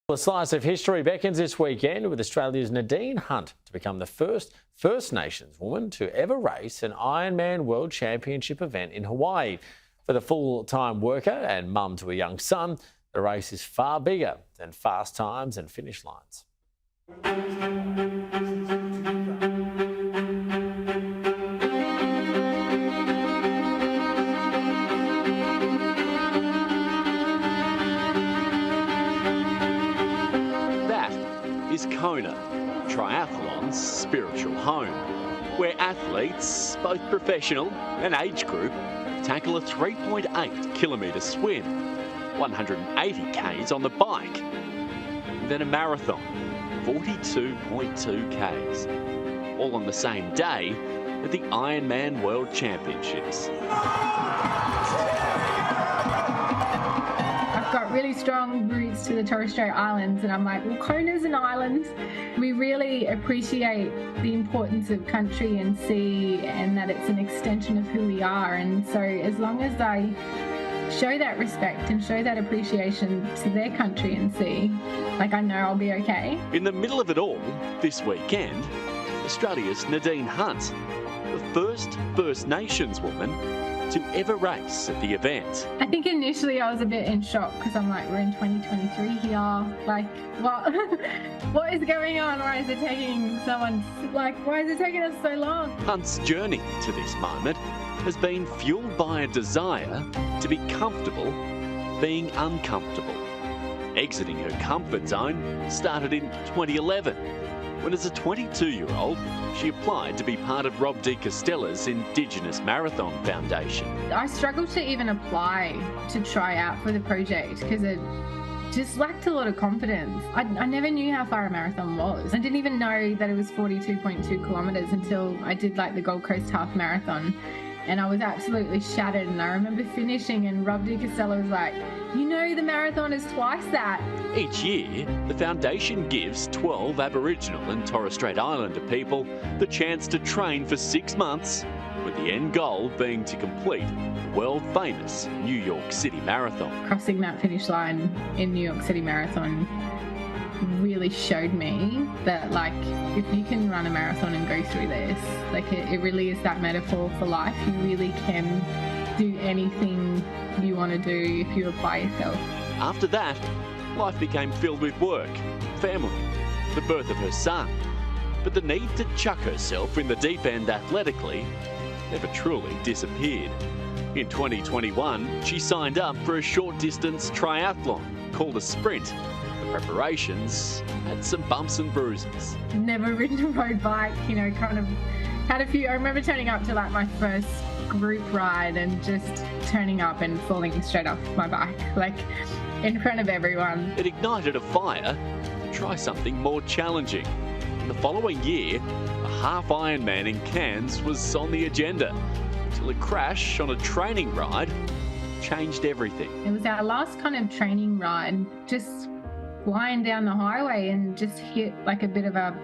A slice of history beckons this weekend with Australia's Nadine Hunt to become the first First Nations woman to ever race an Ironman World Championship event in Hawaii. For the full-time worker and mum to a young son, the race is far bigger than fast times and finish lines. Is Kona, triathlon's spiritual home, where athletes, both professional and age group, tackle a 3.8 kilometre swim, 180 k's on the bike, and then a marathon, 42.2 k's, all on the same day at the Ironman World Championships. Got really strong roots to the Torres Strait Islands, and I'm like, well, Kona's an island. We really appreciate the importance of country and sea, and that it's an extension of who we are. And so as long as I show that respect and show that appreciation to their country and sea, like, I know I'll be okay. In the middle of it all, this weekend, Australia's Nadine Hunt, the first First Nations woman to ever race at the event. I think initially I was a bit in shock because I'm like, we're in 2023 here. Like, what? What is going on? Why is it taking why is it taking us so long? Hunt's journey to this moment has been fueled by a desire to be comfortable being uncomfortable. Exiting her comfort zone started in 2011, when as a 22-year-old, she applied to be part of Rob de Castella's Indigenous Marathon Foundation. I struggled to even apply to try out for the project because it just lacked a lot of confidence. I never knew how far a marathon was. I didn't even know that it was 42.2 kilometres until I did like the Gold Coast Half Marathon, and I was absolutely shattered. And I remember finishing and Rob de Castella was like, you know, the marathon is twice that. Each year, the foundation gives 12 Aboriginal and Torres Strait Islander people the chance to train for 6 months, with the end goal being to complete the world-famous New York City Marathon. Crossing that finish line in New York City Marathon really showed me that, like, if you can run a marathon and go through this, like, it really is that metaphor for life. You really can do anything you want to do if you apply yourself. After that, life became filled with work, family, the birth of her son. But the need to chuck herself in the deep end athletically never truly disappeared. In 2021, she signed up for a short-distance triathlon called a sprint. The preparations had some bumps and bruises. Never ridden a road bike, you know, kind of had a few. I remember turning up to like my first group ride and just turning up and falling straight off my bike, like in front of everyone. It ignited a fire to try something more challenging. In the following year, a half Ironman in Cairns was on the agenda until a crash on a training ride changed everything. It was our last kind of training ride, just flying down the highway and just hit like a bit of a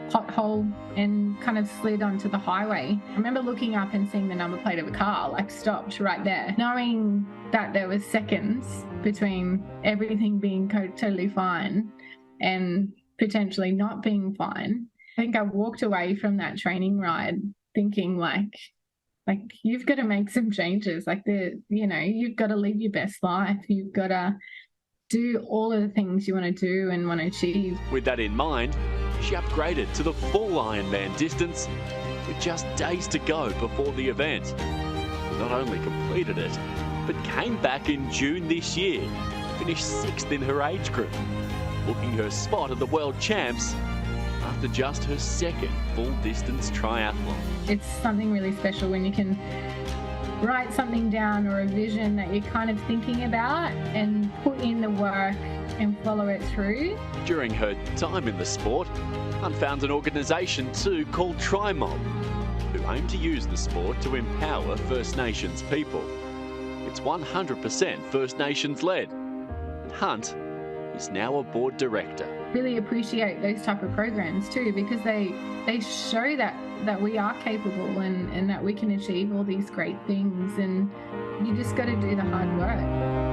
pothole and kind of slid onto the highway. I remember looking up and seeing the number plate of a car like stopped right there, knowing that there was seconds between everything being totally fine and potentially not being fine. I think I walked away from that training ride thinking like you've got to make some changes. Like, you've got to live your best life. You've got to do all of the things you want to do and want to achieve. With that in mind, she upgraded to the full Ironman distance with just days to go before the event. Not only completed it, but came back in June this year, finished 6th in her age group, booking her spot at the World Champs after just her second full-distance triathlon. It's something really special when you can write something down or a vision that you're kind of thinking about and put in the work and follow it through. During her time in the sport, Hunt found an organisation too called TRIMOB, who aim to use the sport to empower First Nations people. It's 100% First Nations led. Hunt is now a board director. Really appreciate those type of programs too, because they show that we are capable and that we can achieve all these great things, and you just got to do the hard work.